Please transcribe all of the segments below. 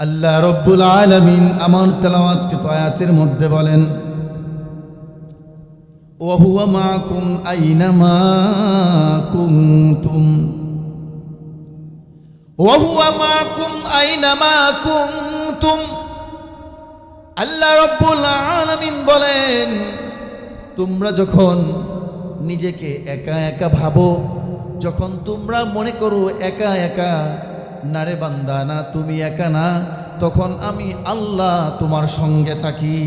আল্লাহ রব্বুল আলামিন আমার তেলাওয়াতকৃত আয়াতের মধ্যে বলেন, ওয়া হুয়া মাআকুম আইনামা কুনতুম, ওয়া হুয়া মাআকুম আইনামা কুনতুম। আল্লাহ রব্বুল আলামিন বলেন, তোমরা যখন নিজেকে একা একা ভাবো, যখন তোমরা মনে করো একা একা, না রে বান্দা, না তুমি একা না, তখন আমি আল্লাহ তোমার সঙ্গে থাকি।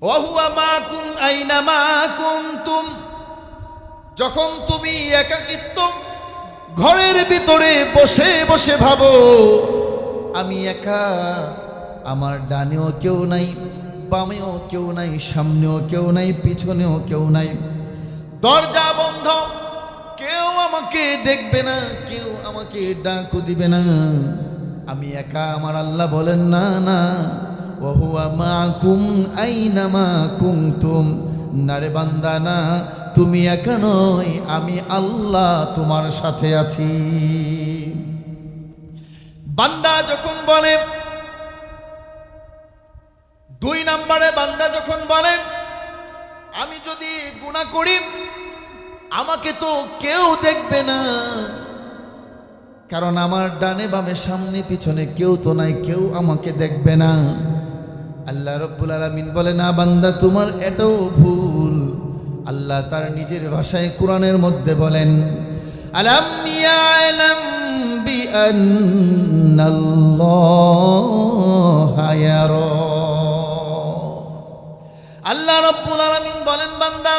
ওয়া হুয়া মাআকুম আইনামা কুনতুম। যখন তুমি একাকিত্ব ঘরের ভিতরে বসে বসে ভাবো আমি একা, আমার ডানেও কেউ নাই, বামেও কেউ নাই, সামনেও কেউ নাই, পিছনেও কেউ নাই, দরজা বন্ধ, কেউ আমাকে দেখবে না, কেউ আমাকে ডাকও দিবে না, আমি একা। আমার আল্লাহ বলেন, না না, ওয়া হুয়া মাআকুম আইনামা কুনতুম। না রে বান্দা, না তুমি একা নয়, আমি আল্লাহ তোমার সাথে আছি। বান্দা যখন বলে, 2 নম্বরে বান্দা যখন বলেন আমি যদি গুনাহ করি আমাকে তো কেউ দেখবে না, কারণ আমার ডানে বামে সামনে পিছনে কেউ তো নাই, কেউ আমাকে দেখবে না। আল্লাহ রব্বুল আলামিন বলে, না বান্দা, তোমার এটাও ভুল। আল্লাহ তার নিজের ভাষায় কোরআনের মধ্যে বলেন, আলাম ইয়ালাম বিআন্নাল্লাহা ইয়ারা। আল্লাহ রব্বুল আলামিন বলেন, বান্দা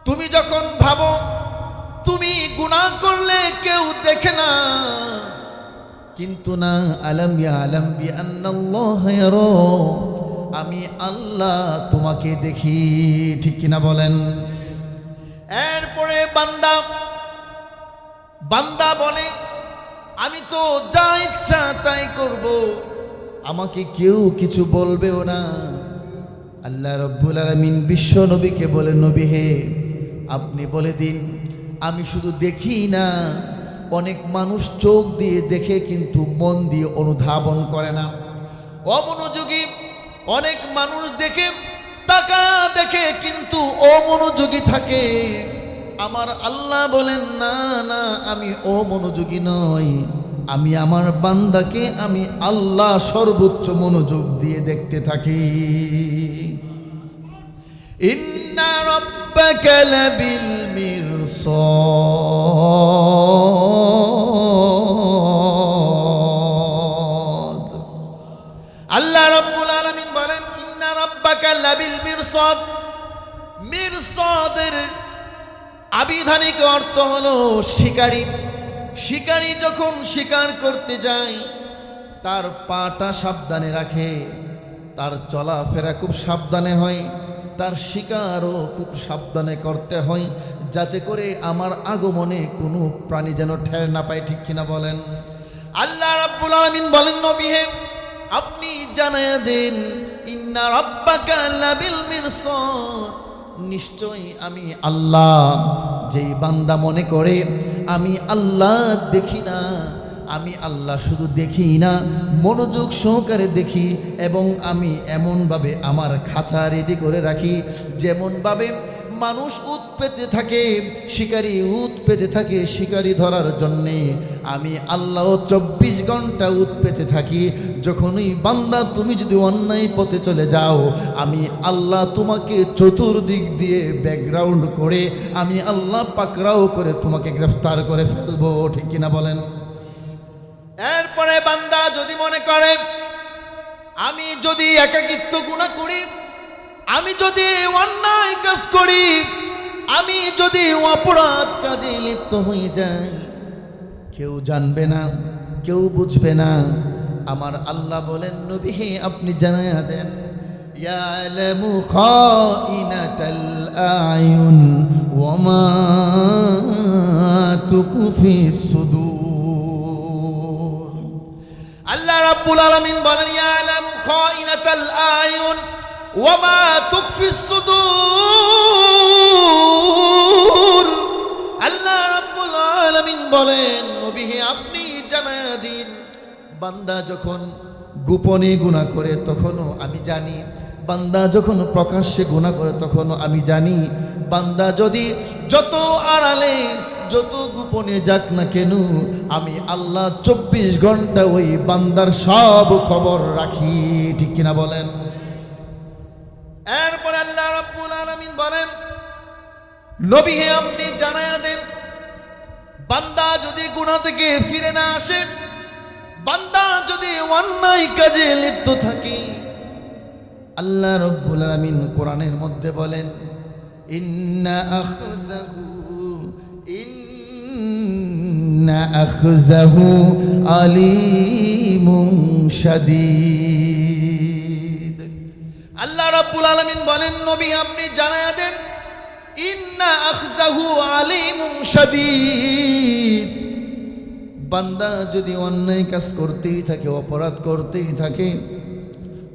তুমি যখন ভাবো তুমি গুনাহ করলে কেউ দেখে না, কিন্তু না, আলাম ইয়ালাম বিআন্নাল্লাহা ইয়ারা, আমি আল্লাহ তোমাকে দেখি। ঠিক কিনা বলেন? এরপরে বান্দা বলে, আমি তো যা ইচ্ছা তাই করব, আমাকে কেউ কিছু বলবেও না। আল্লাহ রব্বুল আলামিন বিশ্ব নবীকে বলে, নবী হে, আপনি বলে দিন, আমি শুধু দেখি না, অনেক মানুষ চোখ দিয়ে দেখে কিন্তু মন দিয়ে অনুধাবন করে না। অমনোযোগী অনেক মানুষ দেখে, টাকা দেখে, কিন্তু অমনোযোগী থাকে। আমার আল্লাহ বলেন, না না, আমি অমনোযোগী নই, আমি আমার বান্দাকে আমি আল্লাহ সর্বোচ্চ মনোযোগ দিয়ে দেখতে থাকি। ইন্না রাব্বাকা লাবিল মিরসাদ। আল্লাহ রাব্বুল আলামিন বলেন, ইন্না রাব্বাকা লাবিল মিরসাদ। মিরসাদের আবিধানিক অর্থ হলো শিকারী। শিকারী যখন শিকার করতে যায় তার পাটা সাবধানে রাখে, তার চলাফেরা খুব সাবধানে হয়, তার শিকারও খুব সাবধানে করতে হয়, যাতে করে আমার আগমনে কোনো প্রাণী যেন ঠের না পায়। ঠিক কিনা বলেন? আল্লাহ রাব্বুল আলামিন বলেন, নবী হে, আপনি জানায়া দেন, ইন্না রাব্বাকা লাবিল মিরসাদ, নিশ্চয়ই আমি আল্লাহ। যেই বান্দা মনে করে আমি আল্লাহ দেখি না, আমি আল্লাহ শুধু দেখি না, মনোযোগ সহকারে দেখি, এবং আমি এমনভাবে আমার খাঁচা রেডি করে রাখি, যেমনভাবে মানুষ উত পেতে থাকে, শিকারি উত পেতে থাকে শিকারি ধরার জন্যে, আমি আল্লাহ 24 ঘন্টা উত পেতে থাকি। যখনই বান্দা তুমি যদি অন্যায় পথে চলে যাও, আমি আল্লাহ তোমাকে চতুর্দিক দিয়ে ব্যাকগ্রাউন্ড করে আমি আল্লাহ পাকড়াও করে তোমাকে গ্রেফতার করে ফেলবো। ঠিক কিনা বলেন? এরপরে বান্দা যদি মনে করে আমি যদি একাকিত্ব গুনাহ করি, আমি যদি অন্যায় কাজ করি, আমি যদি অপরাধ কাজে লিপ্ত হয়ে যাই, কেউ জানবে না, কেউ বুঝবে না। আমার আল্লাহ বলেন, নবী হে, আপনি জানায়া দেন, ইয়ালামু খাইনাতাল আয়ুন ওয়া মা তুখফিস সুদূর। আল্লাহ রাব্বুল আলামিন বলেন, ইয়ালামু খাইনাতাল আয়ুন ওয়া মা তুখফিস সুদূর। আল্লাহ রাব্বুল আলামিন বলেন, নবী হে, আপনি জানায়া দিন, বান্দা যখন গোপনে গুনাহ করে তখনও আমি জানি, বান্দা যখন প্রকাশ্যে গুনাহ করে তখনও আমি জানি। বান্দা যদি যত আড়ালে যত গোপনে যাক না কেন, আমি আল্লাহ 24 ঘন্টা ওই বান্দার সব খবর রাখি। ঠিক কিনা বলেন? এরপরে আল্লাহ রাব্বুল আলামিন বলেন, নবী হে আপনি জানায়া দেন, বান্দা যদি গুনাহ থেকে ফিরে না আসে, বান্দা যদি অন্যায় কাজে লিপ্ত থাকে, আল্লাহ রাব্বুল আলামিন কোরআনের মধ্যে বলেন, ইন্না আখযাহু আলীমুন শাদীদ। আল্লাহ রাব্বুল আলামিন বলেন, নবী আপনি জানায়া দেন, ইন্না আখযাহু আলীমুন শাদীদ। বান্দা যদি অন্যায় কাজ করতেই থাকে, অপরাধ করতেই থাকে,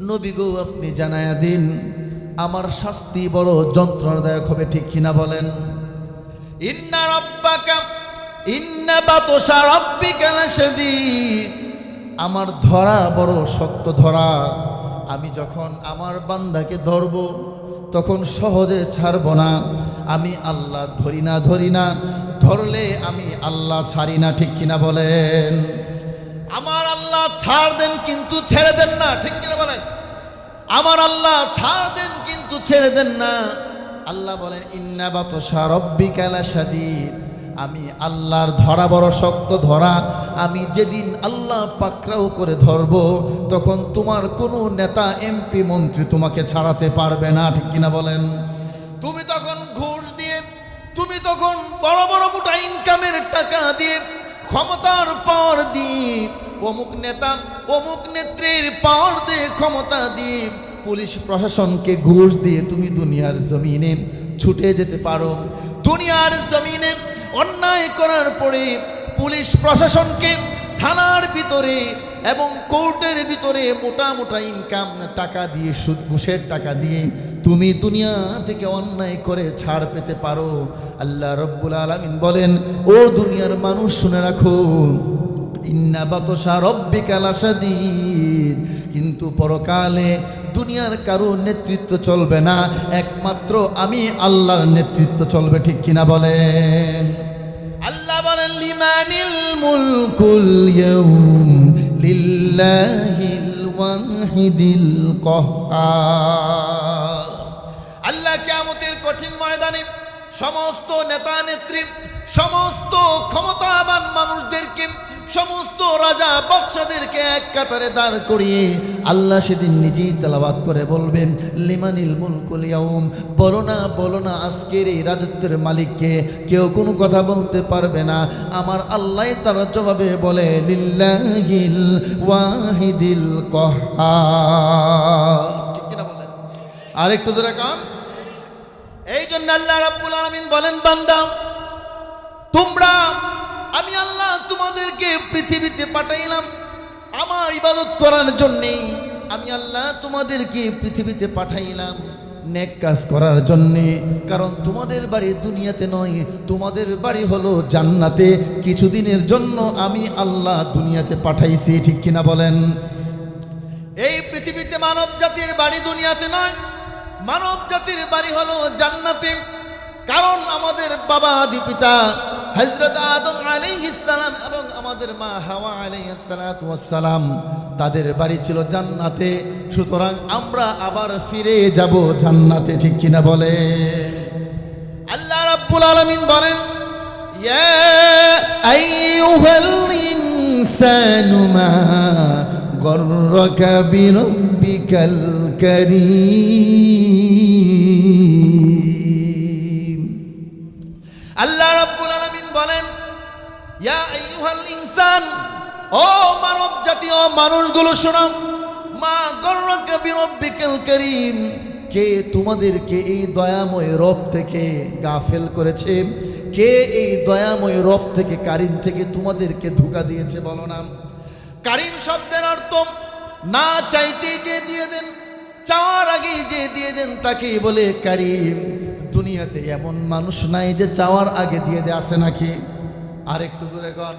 নবী গো আপনি জানায়া দিন, আমার শাস্তি বড় যন্ত্রণাদায়ক হবে। ঠিক কিনা বলেন? ইন্না রাব্বাকা ইন্না বাতশা রাব্বিকা লাশাদীদ। আমার ধরা বড় শক্ত ধরা। আমি যখন আমার বান্দাকে ধরব তখন সহজে ছাড়ব না। আমি আল্লাহ ধরি না, ধরলে আমি আল্লাহ ছাড়ি না। ঠিক কিনা বলেন? আমার আল্লাহ ছাড় দেন কিন্তু ছেড়ে দেন না। ঠিক কিনা বলেন? আমার আল্লাহ ছাড় দেন কিন্তু ছেড়ে দেন না। আল্লাহ বলেন, ইন্না বাতশা রাব্বিকা লাশাদীদ। আমি আল্লাহর ধরা বড় শক্ত ধরা। আমি যেদিন আল্লাহ পাকড়াও করে ধরব, তখন তোমার কোনো নেতা এমপি মন্ত্রী তোমাকে ছাড়াতে পারবে না। ঠিক কিনা বলেন? তুমি তখন ঘুষ দিয়ে, তুমি তখন বড় বড় মোটা ইনকামের টাকা দিয়ে, ক্ষমতার পাওয়ার দিয়ে, অমুক নেতা অমুক নেত্রীর পাওয়ার দিয়ে, ক্ষমতা দিয়ে, পুলিশ প্রশাসনকে ঘুষ দিয়ে তুমি দুনিয়ার জমিনে ছুটে যেতে পারো। দুনিয়ার জমিনে অন্যায় করার পরে পুলিশ প্রশাসনকে থানার ভিতরে এবং কোর্টের ভিতরে মোটা মোটা ইনকাম টাকা দিয়ে, সুদ ঘুষের টাকা দিয়ে তুমি দুনিয়া থেকে অন্যায় করে ছাড় পেতে পারো। আল্লাহ রাব্বুল আলামিন বলেন, ও দুনিয়ার মানুষ শুনে রাখো, ইন্না বাতশা রাব্বিকা লাশাদীদ। কিন্তু পরকালে দুনিয়ার কারো নেতৃত্ব চলবে না, একমাত্র আমি আল্লাহর নেতৃত্ব চলবে। ঠিক কিনা বলেন? আল্লাহ বলেন, লিমানিল মুলকুল ইয়াউম লিল্লাহিল ওয়াহিদিল কাহ্হার। আল্লাহ কিয়ামতের কঠিন ময়দানে সমস্ত নেতা নেত্রী, সমস্ত ক্ষমতাবান মানুষদেরকে, সমস্ত রাজা বাদশাদেরকে এক কাতারে দাঁড় করিয়ে আল্লাহ সেদিন নিজেই তেলাওয়াত করে বলবেন, লিমানিল মুলকুল ইয়াউম। বলো না আজকের এই রাজত্বের মালিককে। কেউ কোনো কথা বলতে পারবে না। আমার আল্লাহ তার জবাবে বলে, লিল্লাহিল ওয়াহিদিল কাহ্হার। ঠিক কিনা বলেন? আরেকটু জোরে কান। এই জন্য আল্লাহ রাব্বুল আলামিন বলেন, বান্দা তোমরা, আমি আল্লাহ তোমাদেরকে পৃথিবীতে পাঠাইলাম আমার ইবাদত করার জন্যে। আমি আল্লাহ তোমাদেরকে পৃথিবীতে পাঠাইলাম নেক কাজ করার জন্যে। কারণ তোমাদের বাড়ি দুনিয়াতে নয়, তোমাদের বাড়ি হলো জান্নাতে। কিছুদিনের জন্য আমি আল্লাহ দুনিয়াতে পাঠাইছি। ঠিক কিনা বলেন? এই পৃথিবীতে মানব জাতির বাড়ি দুনিয়াতে নয়, মানব জাতির বাড়ি হলো জান্নাতে। কারণ আমাদের বাবা আদি পিতা হযরত আদম আলাইহিস সালাম এবং আমাদের মা হাওয়া আলাইহিস সালাতু ওয়াস সালাম, তাদের বাড়ি ছিল জান্নাতে। সুতরাং আমরা আবার ফিরে যাব জান্নাতে। ঠিক কিনা বলে? আল্লাহ রাব্বুল আলামিন বলেন, ইয়া আইয়ুহাল ইনসানু মা গররাকা বিরাব্বিকাল কারীম। আল্লাহ রাব্বুল আলামিন বলেন, ইয়া আইয়ুহাল ইনসান, ও মানব জাতি, ও মানুষগুলো শোনো, মা গররাকা বিরাব্বিকাল কারীম। কে তোমাদেরকে এই দয়াময় রব থেকে গাফেল করেছে? কে এই দয়াময় রব থেকে, কারীম থেকে তোমাদেরকে ধোঁকা দিয়েছে? বলো না। কারীম শব্দের অর্থ না চাইতে যে দিয়ে দেন, চাওয়ার আগে যে দিয়ে দেন তাকেই বলে কারীম। দুনিয়াতে এমন মানুষ নাই যে চাওয়ার আগে দিয়ে দেয়, আছে নাকি? আরেকটু জোরে কর।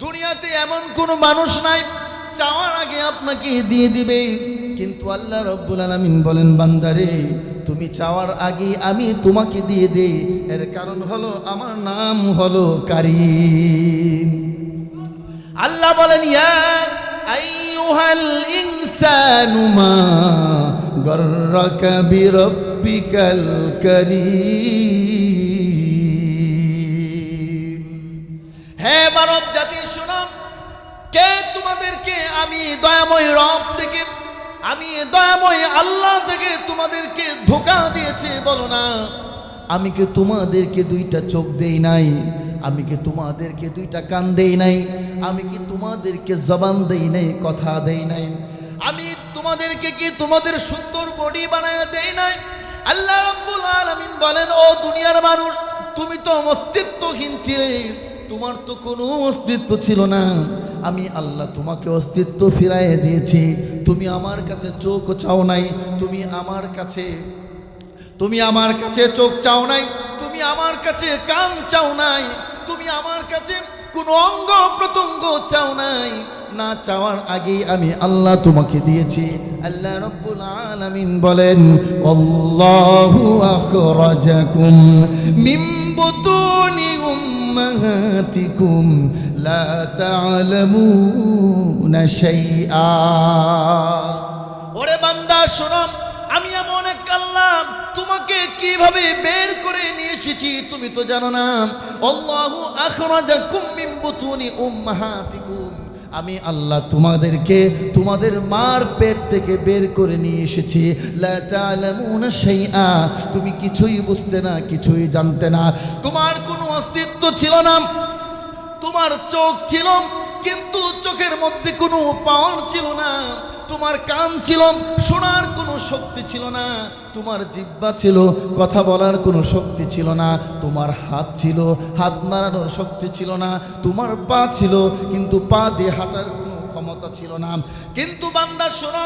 দুনিয়াতে এমন কোনো মানুষ নাই চাওয়ার আগে আপনাকে দিয়ে দিবে, কিন্তু আল্লাহ রাব্বুল আলামিন বলেন বান্দারে তুমি চাওয়ার আগে আমি তোমাকে দিয়ে দেই। এর কারণ হলো আমার নাম হলো কারীম। আল্লাহ বলেন ইয়া আইয়ুহাল ইনসানু মা গাররাকা বিরাব্বিকাল কারীম। হে মানব জাতি শোনো, কে তোমাদেরকে আমি দয়াময় রব থেকে, আমি দয়াময় আল্লাহ থেকে তোমাদেরকে ধোঁকা দিয়েছে বলো না? আমি কি তোমাদেরকে দুইটা চোখ দেই নাই? আমি কি তোমাদেরকে দুইটা কান দেই নাই? আমি কি তোমাদেরকে জবান দেই নাই, কথা দেই নাই? আমি তোমাদেরকে কি তোমাদের সুন্দর বডি বানায় দেই নাই? আল্লাহ রাব্বুল আলামিন বলেন ও দুনিয়ার মানুষ, তুমি তো অস্তিত্বহীন ছিলে, তোমার তো কোনো অস্তিত্ব ছিল না। আমি আল্লাহ তোমাকে অস্তিত্ব ফিরাইয়ে দিয়েছি। তুমি আমার কাছে চোখ চাও নাই, তুমি আমার কাছে চোখ চাও নাই, তুমি আমার কাছে কান চাও নাই, তুমি আমার কাছে কোনো অঙ্গ প্রত্যঙ্গ চাও নাই। না চাওয়ার আগেই আমি আল্লাহ তোমাকে দিয়েছি। আল্লাহ রাব্বুল আলামিন বলেন আল্লাহু আখরাজাকুম মিন বুতুনি উম্মাহাতিকুম লা তা'লামুনা শাইআ। ওরে বান্দা শোনো, আমি এমন এক আল্লাহ তোমাকে কিভাবে বের করে নিয়ে এসেছি তুমি তো জানো না। আল্লাহু আখরাজাকুম মিন বুতুনি উম্মাহাতিকুম, আমি আল্লাহ তোমাদেরকে তোমাদের মার পেট থেকে বের করে নিয়ে এসেছি। লা তা'লামুনা শাইআ, তুমি কিছুই বুঝতে না, কিছুই জানতে না। তোমার কোনো অস্তিত্ব ছিল না। তোমার চোখ ছিল কিন্তু চোখের মধ্যে কোনো পাওয়ার ছিল না। তোমার কান ছিল, শোনার কোনো শক্তি ছিল না। তোমার জিহ্বা ছিল, কথা বলার কোনো শক্তি ছিল না। তোমার হাত ছিল, হাত নাড়ানোর শক্তি ছিল না। তোমার পা ছিল কিন্তু পা দিয়ে হাঁটার কোনো ক্ষমতা ছিল না। কিন্তু বান্দা শোনো,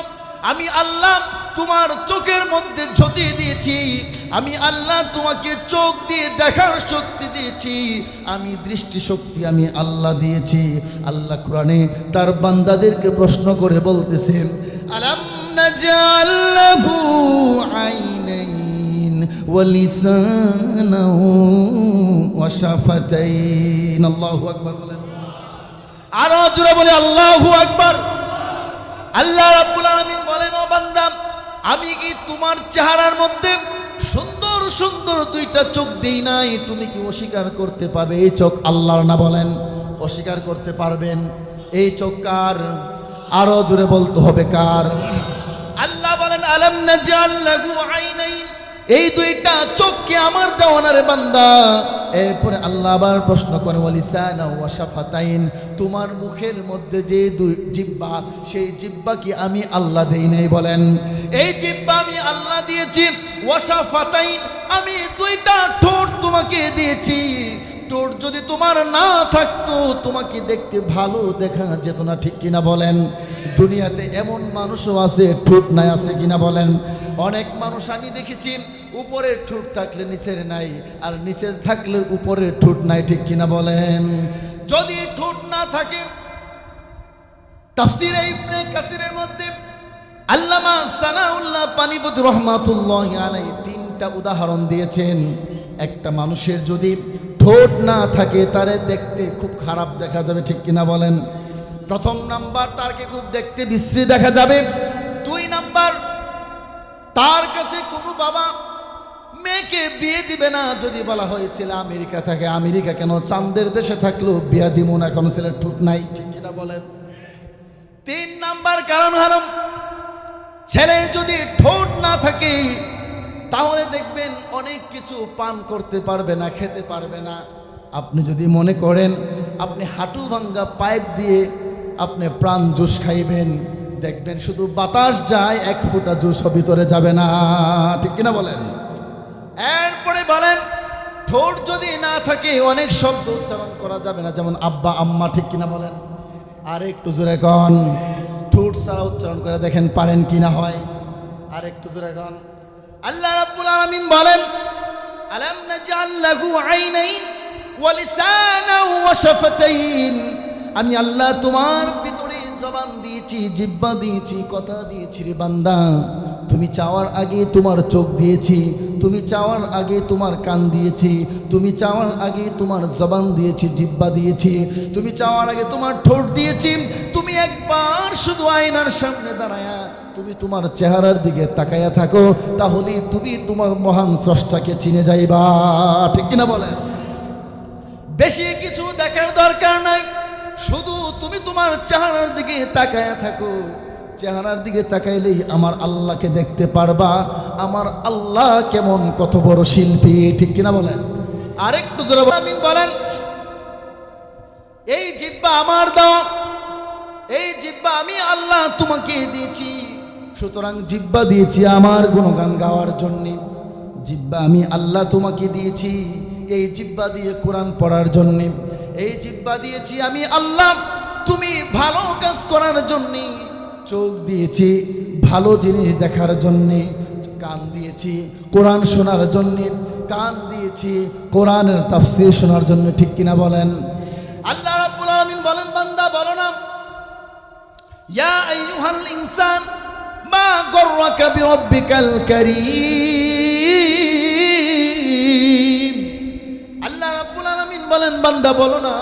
আমি আল্লাহ তোমার চোখের মধ্যে জ্যোতি দিয়েছি। আমি আল্লাহ তোমাকে চোখ দিয়ে দেখার শক্তি দিয়েছি। আমি দৃষ্টি শক্তি আমি আল্লাহ দিয়েছি। আল্লাহ কোরআনে তার বান্দাদেরকে প্রশ্ন করে বলতেছেন আলাম নাজআল লাহু আইনাইন ওয়া লিসানান ওয়া শাফাতাইন। আল্লাহু আকবার বলেন, আরো জোরে বলে আল্লাহু আকবার। আল্লাহ রাব্বুল আলামিন বলেন ও বান্দা, আমি কি তোমার চেহারার মধ্যে সুন্দর সুন্দর দুইটা চোখ দেই নাই? তুমি কি অস্বীকার করতে পারবে এই চোখ আল্লাহর না? বলেন, অস্বীকার করতে পারবেন? এই চোখ কার? আরো জোরে বলতে হবে কার? আল্লাহ বলেন আলাম নাজআল লাহু আইনাইন, এই দুইটা চোখ কি আমার দেওয়া না রে বান্দা? এরপরে আল্লাহ আবার প্রশ্ন করে ওয়া লিসানা ওয়া শাফাতাইন, তোমার মুখের মধ্যে যে দুই জিহ্বা, সেই জিহ্বা কি আমি আল্লাহ দেই নাই? বলেন, এই জিহ্বা আমি আল্লাহ দিয়েছি। ওয়া শাফাতাইন, আমি দুইটা ঠোঁট তোমাকে দিয়েছি। ঠোঁট যদি তোমার না থাকতো তোমাকে দেখতে ভালো দেখা যেত না, ঠিক কিনা বলেন? দুনিয়াতে এমন মানুষও আছে ঠোঁট নাই, আছে কিনা বলেন? অনেক মানুষ আমি দেখেছি উপরের ঠোঁট থাকলে নিচের নাই, আর নিচের থাকলে উপরের ঠোঁট নাই, ঠিক কিনা বলেন? যদি ঠোঁট না থাকে, তাফসীরে ইবনে কাসিরের মধ্যে আল্লামা সানাউল্লাহ পানিপতি রহমাতুল্লাহি আলাইহি তিনটা উদাহরণ দিয়েছেন। একটা মানুষের যদি ঠোঁট না থাকে তারে দেখতে খুব খারাপ দেখা যাবে, ঠিক কিনা বলেন? প্রথম নাম্বার, তারকে খুব দেখতে বিশ্রী দেখা যাবে। দুই নাম্বার, তার কাছে কোনো বাবা মেয়েকে বিয়ে দিবে না যদি বলা হয়েছিল আমেরিকা থাকে। আমেরিকা কেন, চাঁদের দেশে থাকলেও বিয়া দিব না, এখন ছেলের ঠোঁট নাই, ঠিক কিনা বলেন? তিন নাম্বার কারণ হলো ছেলের যদি ঠোঁট না থাকে তাহলে দেখবেন অনেক কিছু পান করতে পারবে না, খেতে পারবে না। আপনি যদি মনে করেন আপনি হাঁটু ভাঙ্গা পাইপ দিয়ে আপনি প্রাণ জুস খাইবেন, দেখবেন শুধু বাতাস যায়, এক ফোঁটা জুসও ভিতরে যাবে না, ঠিক কিনা বলেন? এরপরে বলেন ঠোঁট যদি না থাকে অনেক শব্দ উচ্চারণ করা যাবে না, যেমন আব্বা আম্মা, ঠিক কিনা বলেন? আর একটু জোরে কন, ঠোঁট ছাড়া উচ্চারণ করে দেখেন পারেন কিনা হয়। আর একটু জোরে কন। আল্লাহ রাব্বুল আলামিন বলেন আলাম নাজআল লাহু আইনাইন ওয়া লিসানান ওয়া শাফাতাইন, আমি আল্লাহ তোমার ভিতরে জবান দিয়েছি, জিহ্বা দিয়েছি, কথা দিয়েছি রে বান্দা। তুমি চাওয়ার আগে তোমার চোখ দিয়েছি, তুমি চাওয়ার আগে তোমার কান দিয়েছি, তুমি চাওয়ার আগে তোমার জবান দিয়েছি, জিহ্বা দিয়েছি, তুমি চাওয়ার আগে তোমার ঠোঁট দিয়েছি। তুমি একবার শুধু আয়নার সামনে দাঁড়ায়া তুমি তোমার চেহারার দিকে তাকায়া থাকো, তাহলে তুমি তোমার মহান স্রষ্টাকে চিনে যাইবা। ঠিক কিনা বলেন? বেশি কিছু দেখার দরকার নাই, শুধু তুমি তোমার চেহারার দিকে তাকায়া থাকো। চেহারার দিকে তাকাইলেই আমার আল্লাহকে দেখতে পারবা। আমার আল্লাহ কেমন, কত বড় শিল্পী। ঠিক কিনা বলেন? আরেকটু জোরে আমিন বলেন। এই জিহ্বা আমার দাও, এই জিহ্বা আমি আল্লাহ তোমাকে দিয়েছি। সুতরাং জিহ্বা দিয়েছি আমার গুণগান গাওয়ার জন্য, জিহ্বা আমি আল্লাহ তোমাকে দিয়েছি এই জিহ্বা দিয়ে কোরআন পড়ার জন্য, এই জিহ্বা দিয়েছি আমি আল্লাহ তুমি ভালো কাজ করার জন্য, চোখ দিয়েছি ভালো জিনিস দেখার জন্যে, কান দিয়েছি কোরআন শোনার জন্যে, কান দিয়েছি কোরআনের তাফসীর শোনার জন্য। ঠিক কিনা বলেন? আল্লাহ রাব্বুল আলামিন বলেন, বান্দা বলো না, ইয়া আইয়ুহাল ইনসান মা গররাকা বিরাব্বিকাল কারীম। আল্লাহ রাব্বুল আলামিন বলেন, বান্দা বলো না,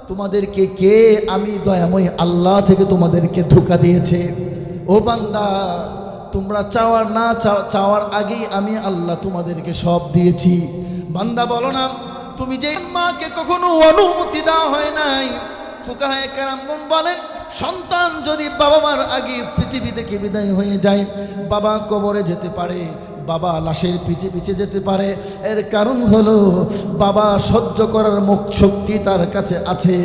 তোমাদেরকে কে আমি দয়াময় আল্লাহ থেকে তোমাদেরকে ধোঁকা দিয়েছে? ও বান্দা, তোমরা চাওয়ার না চাওয়ার আগেই আমি আল্লাহ তোমাদেরকে সব দিয়েছি। বান্দা বলো না, তুমি যে মাকে কখনো অনুমতি দেওয়া হয় নাই। ফুকাহায়ে কেরামগণ বলেন, সন্তান যদি বাবা মার আগে পৃথিবী থেকে বিদায় হয়ে যায়, বাবা কবরে যেতে পারে, বাবা লাশের পিছে পিছে যেতে পারে। এর কারণ হলো বাবা সহ্য করার শক্তি তার কাছে আছে,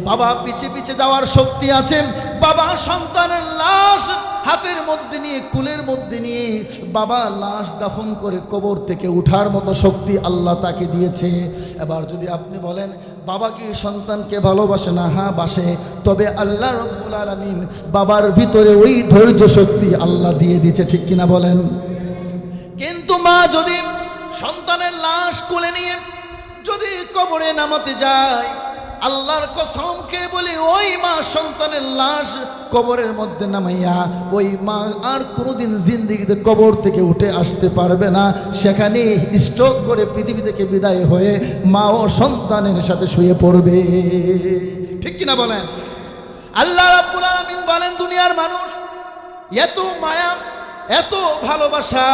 বাবা পিছে পিছে যাওয়ার শক্তি আছে। বাবা সন্তানের লাশ হাতের মধ্যে নিয়ে, কুলের মধ্যে নিয়ে বাবা লাশ দাফন করে কবর থেকে উঠার মতো শক্তি আল্লাহ তাকে দিয়েছে। এবার যদি আপনি বলেন বাবা কি সন্তানকে ভালোবাসে না? হ্যাঁ বাসে, তবে আল্লাহ রাব্বুল আলামিন বাবার ভিতরে ওই ধৈর্য শক্তি আল্লাহ দিয়ে দিয়েছে। ঠিক কিনা বলেন? কিন্তু মা যদি সন্তানের লাশ কোলে নিয়ে যদি কবরে নামাতে যায়, আল্লাহর কসম খেয়ে বলি, ওই মা সন্তানের লাশ কবরের মধ্যে নামাইয়া ওই মা আর কোনোদিন জিন্দেগিতে কবর থেকে উঠে আসতে পারবে না। সেখানে স্ট্রোক করে পৃথিবী থেকে বিদায় হয়ে মা ও সন্তানের সাথে শুয়ে পড়বে। ঠিক কিনা বলেন? আল্লাহ রাব্বুল আলামিন বলেন, দুনিয়ার মানুষ এত মায়া, এত ভালোবাসা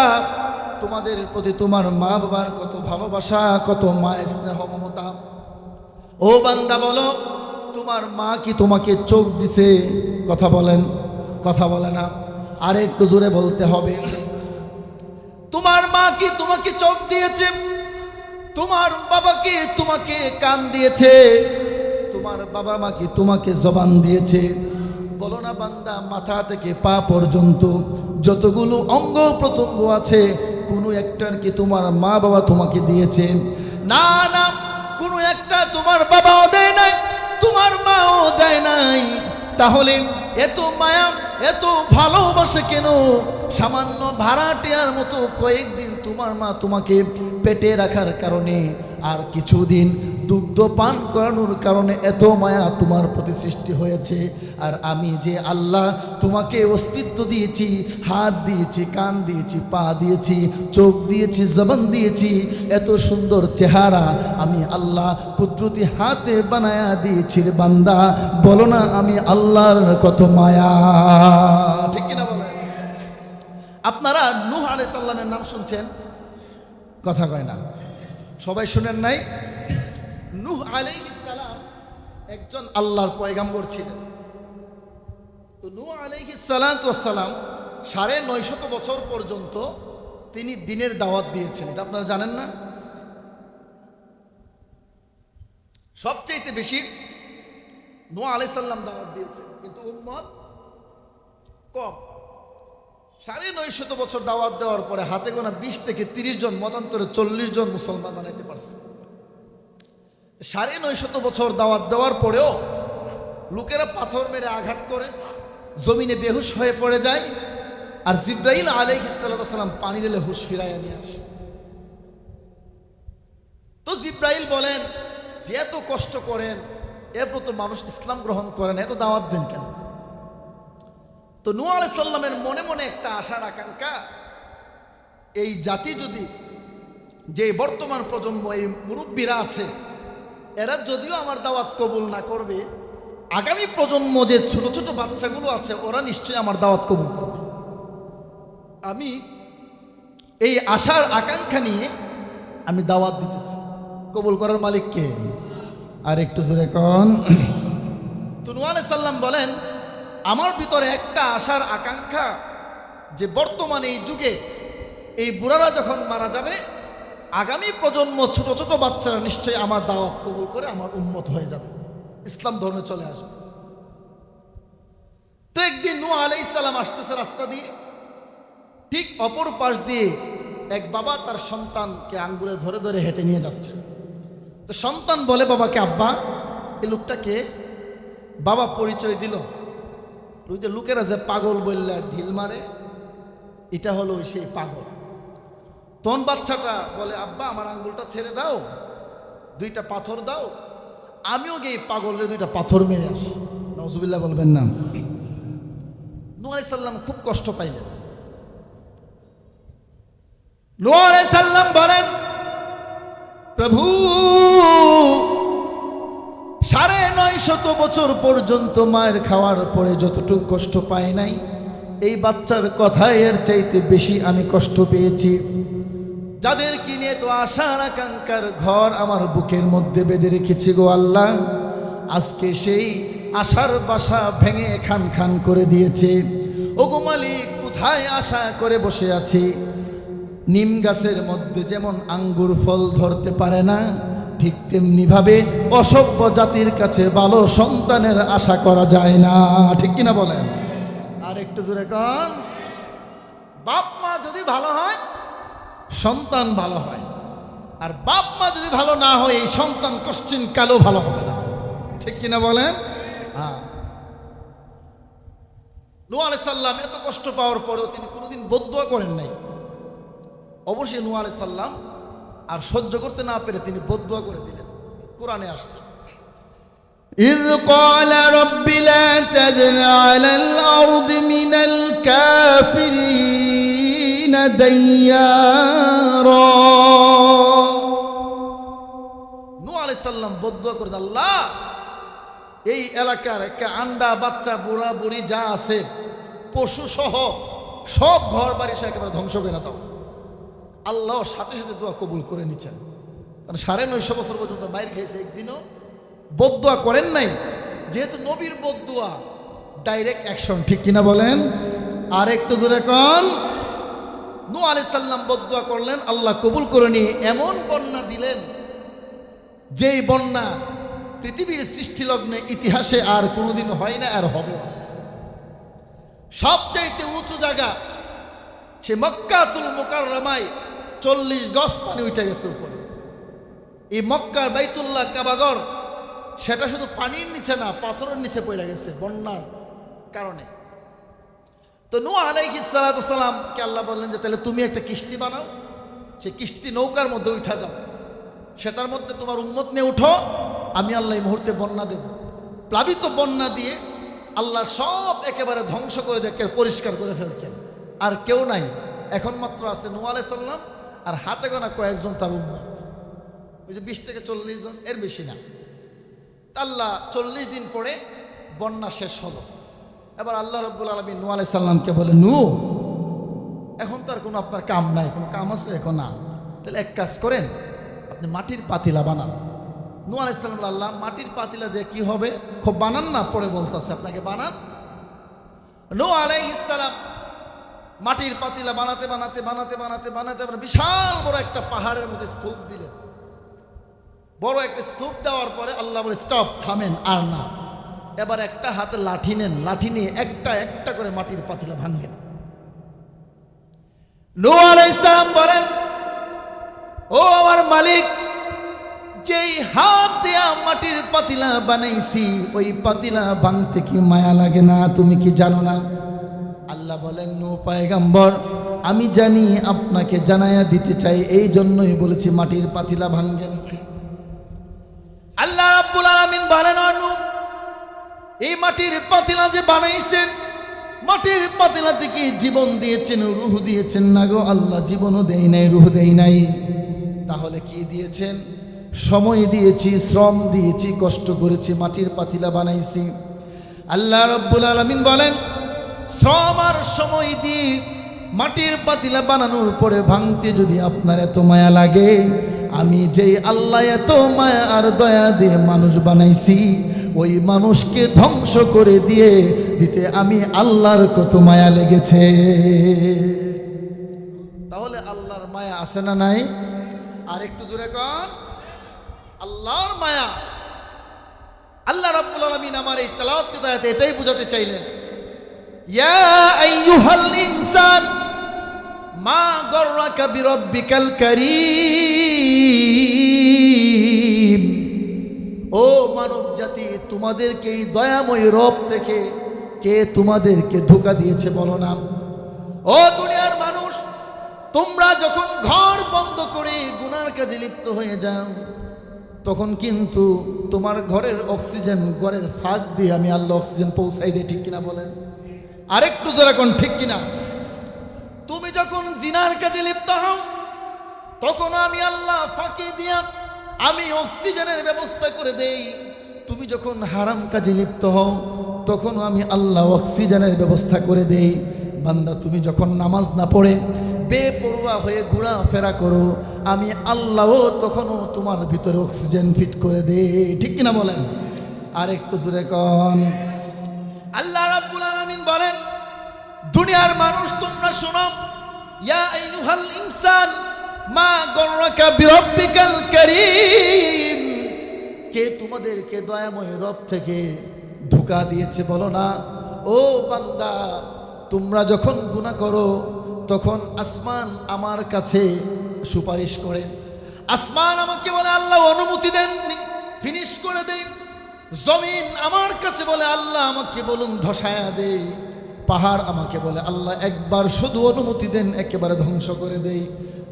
তোমাদের প্রতি, তোমার মা বাবার কত ভালোবাসা, কত মায়ের স্নেহ মমতা। ও বান্দা বলো, তোমার মা কি তোমাকে চোখ দিছে? কথা বলেন, কথা বলে না? আর একটু জোরে বলতে হবে। তোমার মা কি তোমাকে চোখ দিয়েছে? তোমার বাবা কি তোমাকে কান দিয়েছে? তোমার বাবা মা কি তোমাকে জবান দিয়েছে? বলো না বান্দা, মাথা থেকে পা পর্যন্ত যতগুলো অঙ্গ প্রত্যঙ্গ আছে, কোনো একটার কি তোমার মা বাবা তোমাকে দিয়েছে? না না, কোনো একটা তোমার বাবাও দেয় নাই, তোমার মাও দেয় নাই। তাহলে এত মায়া, এত ভালোবাসে কেন? সামান্য ভাড়াটিয়ার মতো কয়েকদিন তোমার মা তোমাকে পেটে রাখার কারণে, আর কিছুদিন দুগ্ধ পান করানোর কারণে এত মায়া তোমার প্রতি সৃষ্টি হয়েছে। আর আমি যে আল্লাহ তোমাকে অস্তিত্ব দিয়েছি, হাত দিয়েছি, কান দিয়েছি, পা দিয়েছি, চোখ দিয়েছি, জবান দিয়েছি, এত সুন্দর চেহারা আমি আল্লাহ কুদরতি হাতে বানায়া দিয়েছি রে বান্দা। বলো না আমি আল্লাহর কত মায়া। ঠিক কিনা বলেন? আপনারা নূহ আলাইহিস সালামের নাম শুনছেন? কথা কয় না, সবাই শুনেন নাই? নূহ আলাইহিস সালাম একজন আল্লাহর পয়গাম্বর ছিলেন। তো নূহ আলাইহিস সালাম ৯৫০ বছর পর্যন্ত তিনি দ্বীনের দাওয়াত দিয়েছেন। এটা আপনারা জানেন না? সবচেয়ে বেশি নূহ আলাইহিস সালাম দাওয়াত দিয়েছেন, কিন্তু উম্মত কম। ৯৫০ বছর দাওয়াত দেওয়ার পরে হাতে গোনা ২০ থেকে ৩০ জন, মতান্তরে ৪০ জন মুসলমান বানাইতে পারছে। ৯৫০ বছর দাওয়াত দেওয়ার পরেও লোকেরা পাথর মেরে আঘাত করে, জমিনে বেহুশ হয়ে পড়ে যায়, আর জিব্রাইল আলাইহিস সালাম পানি ঢেলে হুশ ফিরাইয়া নিয়ে আসে। তো জিব্রাইল বলেন যে এত কষ্ট করেন, এরপর তো মানুষ ইসলাম গ্রহণ করে না, এত দাওয়াত দেন কেন? তো নূহ আলাইহিস সালামের মনে মনে একটা আশার আকাঙ্ক্ষা, এই জাতি যদি, যে বর্তমান প্রজন্ম এই মুরব্বীরা আছে, এরা যদিও আমার দাওয়াত কবুল না করবে, আগামী প্রজন্ম যে ছোট ছোট বাচ্চাগুলো আছে ওরা নিশ্চয়ই আমার দাওয়াত কবুল করবে। আমি এই আশার আকাঙ্ক্ষা নিয়ে আমি দাওয়াত দিতেছি। কবুল করার মালিক কে? আর একটু জোরে কোন। তো নূহ আলাইহিস সালাম বলেন, আমার ভিতরে একটা আশার আকাঙ্ক্ষা যে বর্তমানে এই যুগে এই বুড়ারা যখন মারা যাবে, আগামী প্রজন্ম ছোট ছোট বাচ্চারা নিশ্চয়ই আমার দাওয়াত কবুল করে আমার উম্মত হয়ে যাবে, ইসলাম ধর্মে চলে আসবে। তো একদিন নূহ আলাইহিস সালাম আসতেছে রাস্তা দিয়ে, ঠিক অপর পাশ দিয়ে এক বাবা তার সন্তানকে আঙ্গুলে ধরে ধরে হেঁটে নিয়ে যাচ্ছে। তো সন্তান বলে বাবাকে, আব্বা এই লোকটাকে। বাবা পরিচয় দিল, ওই যে লোকেরা যে পাগল বললে ঢিল মারে, এটা হলো সেই পাগল। তখন বাচ্চাটা বলে, আব্বা আমার আঙ্গুলটা ছেড়ে দাও, দুইটা পাথর দাও, আমিও গিয়ে পাগলের দুইটা পাথর মেরে আসি। নাউজুবিল্লাহ বলবেন না। নূহ আলাইহিস সালাম খুব কষ্ট পাইলেন। নূহ আলাইহিস সালাম বলেন, প্রভু 950 বছর পর্যন্ত মায়ের খাওয়ার পরে যতটুকু কষ্ট পাই নাই, এই বাচ্চার কথায় এর চাইতে বেশি আমি কষ্ট পেয়েছি। যাদের কিনে তো আশার আকাঙ্ক্ষার ঘর আমার বুকের মধ্যে বেঁধে রেখেছি গো আল্লাহ, আজকে সেই আশার বাসা ভেঙে খান খান করে দিয়েছে। ওগো মালিক, কোথায় আশা করে বসে আছি? নিম গাছের মধ্যে যেমন আঙ্গুর ফল ধরতে পারে না, ঠিক তেমনি ভাবে অসভ্য জাতির কাছে ভালো সন্তানের আশা করা যায় না। ঠিক কিনা বলেন? আর একটু জোরে কন। বাপ মা যদি ভালো হয় সন্তান ভালো হয়, আর বাপ মা যদি ভালো না হয় এই সন্তান কোশ্চিন কালো ভালো হবে না। ঠিক কিনা বলেন? হ্যাঁ। নূহ আলাইহিস সালাম এত কষ্ট পাওয়ার পরেও তিনি কোনোদিন বদদুয়া করেন নাই। অবশ্যই নূহ আলাইহিস সালাম আর সহ্য করতে না পেরে তিনি বদদুয়া করে দিলেন। কোরআনে আসছে, إذ قال رب لا تذر على الأرض من الكافرين ديارا। নূহ আলাইহিস সালাম বদদুয়া করে, আল্লাহ এই এলাকার একটা আন্ডা বাচ্চা বুড়া বুড়ি যা আছে পশু সহ সব ঘর বাড়ি সে একেবারে ধ্বংস করে দাও। আল্লাহ সাথে সাথে দোয়া কবুল করে নিচ্ছেন, কারণ 950 বছর পর্যন্ত বাইরে খেয়েছে, একদিনও বদদুয়া করেন নাই। যেহেতু নবীর বদদুয়া ডাইরেক্ট অ্যাকশন। ঠিক কিনা বলেন? আর একটু জোরে কন। নূহ আলাইহিস সালাম বদদুয়া করলেন, আল্লাহ কবুল করে নিয়ে এমন বন্যা দিলেন, যেই বন্যা পৃথিবীর সৃষ্টিলগ্নে ইতিহাসে আর কোনোদিন হয় না, আর হবে না। সবচাইতে উঁচু জায়গা সে মক্কাতুল মুকাররমায় 40 গজ পানি উঠে গেছে উপরে। এই মক্কার বাইতুল্লাহ কাবাগর সেটা শুধু পানির নিচে না, পাথরের নিচে পড়ে গেছে বন্যার কারণে। তো নূহ আলাইহিস সালামকে আল্লাহ বললেন যে তাহলে তুমি একটা কিস্তি বানাও, সে কিস্তি নৌকার মধ্যে উঠা যাও, সেটার মধ্যে তোমার উম্মত নিয়ে উঠো, আমি আল্লাহ এই মুহূর্তে বন্যা দেব। প্লাবিত বন্যা দিয়ে আল্লাহ সব একেবারে ধ্বংস করে দেখে পরিষ্কার করে ফেলছেন, আর কেউ নাই। এখন মাত্র আছে নূহ আলাইহিস সালাম আর হাতে গোনা কয়েকজন তার উম্মত, ওই যে 20 থেকে 40 জন, এর বেশি না। আল্লাহ 40 দিন পরে বন্যা শেষ হলো। এবার আল্লাহ রাব্বুল আলামিন নূহ আলাইহিস সালামকে বলে, নূহ এখন তো আর কোনো আপনার কাম নাই, কোনো কাম আছে এখন না, তাহলে এক কাজ করেন, আপনি মাটির পাতিলা বানান। নূহ আলাইহিস সালাম, আল্লাহ মাটির পাতিলা দিয়ে কি হবে? খুব বানান না, পরে বলতেছে আপনাকে বানান। নূহ আলাইহিস সালাম মাটির পাতিলা বানাতে বানাতে বানাতে বানাতে বানাতে বিশাল বড় একটা পাহাড়ের মধ্যে স্তূপ দিলেন। বড় একটা স্তূপ দেওয়ার পরে আল্লাহ বলে, স্টপ, থামেন, আর না। এবার একটা হাতে লাঠি নেন, লাঠি নিয়ে একটা একটা করে মাটির পাতিলা ভাঙেন। নূহ আলাইহিস সালাম বলেন, ও আমার মালিক, যেই হাত দিয়া মাটির পাতিলা বানাইছি ওই পাতিলা ভাঙতে কি মায়া লাগে না? তুমি কি জানো না? আল্লাহ বলেন, নূহ পয়গম্বর, আমি জানি, আপনাকে জানায়া দিতে চাই, এই জন্যই বলেছি মাটির পাতিলা ভাঙেন। আল্লাহ রাব্বুল আলামিন বলেন, অনু এই মাটির পাতিলা যে বানাইছেন, মাটির পাতিলা থেকে জীবন দিয়েছেন, রূহ দিয়েছেন না গো? আল্লাহ জীবনও দেই নাই, রূহ দেই নাই। তাহলে কি দিয়েছেন? সময় দিয়েছি, শ্রম দিয়েছি, কষ্ট করেছি, মাটির পাতিলা বানাইছি। আল্লাহ রাব্বুল আলামিন বলেন, শ্রম আর সময় দিয়ে মাটির পাতিলা বানানোর পরে ভাঙতে যদি আপনার এত মায়া লাগে, আমি যেই আল্লাহ এত মায়া আর দয়া দিয়ে মানুষ বানাইছি, ওই মানুষকে ধ্বংস করে দিতে আমি আল্লাহর কত মায়া লেগেছে। তাহলে আল্লাহর মায়া আছে না নাই? আর একটু জোরে কন, আল্লাহর মায়া। আল্লাহ রাব্বুল আলামিন আমার এই তেলাওয়াতকৃত আয়াতে এটাই বোঝাতে চাইলেন, ইয়া আইয়ুহাল ইনসান মা গররাকা বিরব্বিকাল কারীম। ও মানব জাতি, তোমাদেরকে এই দয়াময় রব থেকে কে তোমাদেরকে ধোঁকা দিয়েছে বলো না? ও দুনিয়ার মানুষ, তোমরা যখন ঘর বন্ধ করে গুনার কাজে লিপ্ত হয়ে যাও, তখন কিন্তু তোমার ঘরের অক্সিজেন, ঘরের ফাঁক দিয়ে আমি আল্লাহ অক্সিজেন পৌঁছাই দিই। ঠিক কিনা বলেন? আরেকটু জোরে কোন ঠিক কিনা? তুমি যখন জিনার কাজে লিপ্ত হও, তখন আমি আল্লাহ ফাঁকি দিয়া আমি অক্সিজেনের ব্যবস্থা করে দেই। তুমি যখন হারাম কাজে লিপ্ত হও, তখন আমি আল্লাহ অক্সিজেনের ব্যবস্থা করে দেই। বান্দা, তুমি যখন নামাজ না পড়ে বেপরোয়া হয়ে ঘোরাফেরা করো, আমি আল্লাহও তখনও তোমার ভিতরে অক্সিজেন ফিট করে দেই। ঠিক কিনা বলেন? আর একটু জোরে কন। আল্লাহ রাব্বুল আলামিন বলেন, দুনিয়ার মানুষ তোমরা শোনো, ইয়া আইয়ুহাল ইনসান মা গররাকা বিরব্বিকাল কারীম। কে তোমাদেরকে দয়াময় রব থেকে ধোঁকা দিয়েছে বলো না? ও বান্দা, তোমরা যখন গুনাহ করো, তখন আসমান আমার কাছে সুপারিশ করে। আসমান আমাকে বলে আল্লাহ অনুমতি দেন, ফিনিশ করে দেই। জমিন আমার কাছে বলে আল্লাহ আমাকে বলুন ধসায়া দেই। পাহাড় আমাকে বলে আল্লাহ একবার শুধু অনুমতি দেন, একেবারে ধ্বংস করে দেই।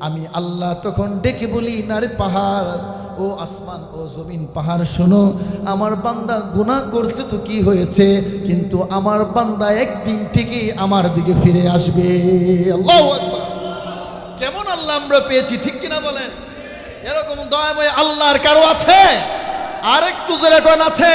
আমি আল্লাহ তখন ডেকে বলি, না রে পাহাড়, ও আসমান, ও জমিন, পাহাড় শোনো, আমার বান্দা গুনাহ করছে তো কি হয়েছে, কিন্তু আমার বান্দা একদিন ঠিকই আমার দিকে ফিরে আসবে। আল্লাহু আকবার। কেমন আল্লাহ আমরা পেয়েছি, ঠিক কিনা বলেন? এরকম দয়াময় আল্লাহর কারো আছে? আর একটু জোরে কোন আছে?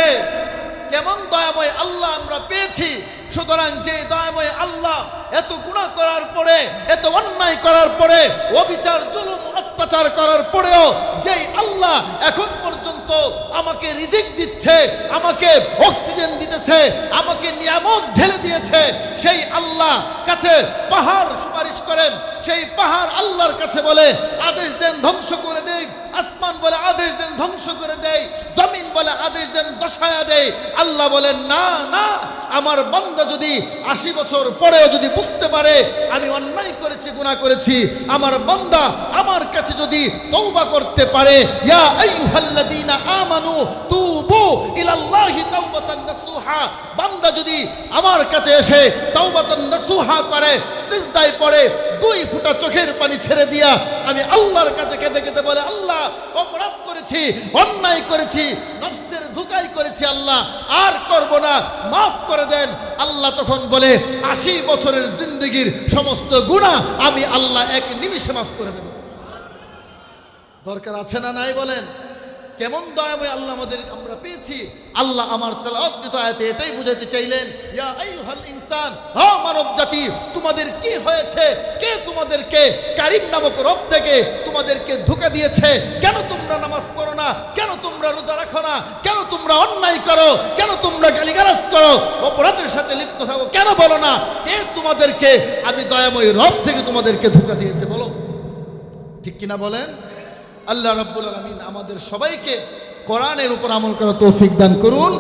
কেমন দয়াময় আল্লাহ আমরা পেয়েছি। সুতরাং যে দয়াময় আল্লাহ এত গুনাহ করার পরে, এত অন্যায় করার পরে, অবিচার জুলুম অত্যাচার করার পরেও যেই আল্লাহ এখন পর্যন্ত আমাকে রিজিক দিচ্ছে, আমাকে অক্সিজেন দিতেছে, আমাকে নিয়ামত ঢেলে দিয়েছে, সেই আল্লাহ কাছে পাহাড় সুপারিশ করেন। সেই পাহাড় আল্লাহর কাছে বলে আদেশ দেন ধ্বংস করে দেই। আসমান বলে আদেশ দেন ধ্বংস করে দেই। জমিন বলে আদেশ দেন দশায়া দেই। আল্লাহ বলেন না না, আমার বান্দা যদি 80 বছর পরেও যদি বুঝতে পারে আমি অন্যায় করেছি, গুনাহ করেছি, আমার বান্দা আমার কাছে যদি তওবা করতে পারে, ইয়া আইয়ুহাল্লাযীনা আমানু তুবু ইলাল্লাহি তাওবাতান নাসুহা, বান্দা যদি আমার কাছে এসে তাওবাতান নাসুহা করে, সিজদায় পড়ে 2 ফোঁটা চোখের পানি ছেড়ে দিয়া আমি আল্লাহর কাছে কেঁদে কেঁদে বলে, আল্লাহ অপরাধ করেছি, অন্যায় করেছি, নফসের ধোঁকায় করেছি, আল্লাহ আর করব না, মাফ করে দেন। আল্লাহ তখন বলে 80 বছরের জিন্দেগির সমস্ত গুনাহ আমি আল্লাহ এক নিমিষে মাফ করে দেব। দরকার আছে না নাই বলেন? কেমন দয়াময় আল্লাহ আমাদের আমরা পেয়েছি। আল্লাহ আমার তেলাওয়াতকৃত আয়াতে এটাই বুঝাতে চাইলেন, ইয়া আইয়ুহাল ইনসান, ও মানব জাতি, তোমাদের কি হয়েছে? কে তোমাদেরকে কারীম নামক রব থেকে তোমাদেরকে ধোঁকা দিয়েছে? কেন তোমরা নামাজ পড়ো না? কেন তোমরা রোজা রাখো না? কেন তোমরা অন্যায় করো? কেন তোমরা গালিগালাজ করো? অপরাধের সাথে লিপ্ত থাকো? কেন বলো না? কে তোমাদেরকে, আমি দয়াময় রব থেকে তোমাদেরকে ধোঁকা দিয়েছে বলো? ঠিক কিনা বলেন? আল্লাহ রাব্বুল আলামিন আমাদের সবাইকে কোরআনের উপর আমল করার তৌফিক দান করুন।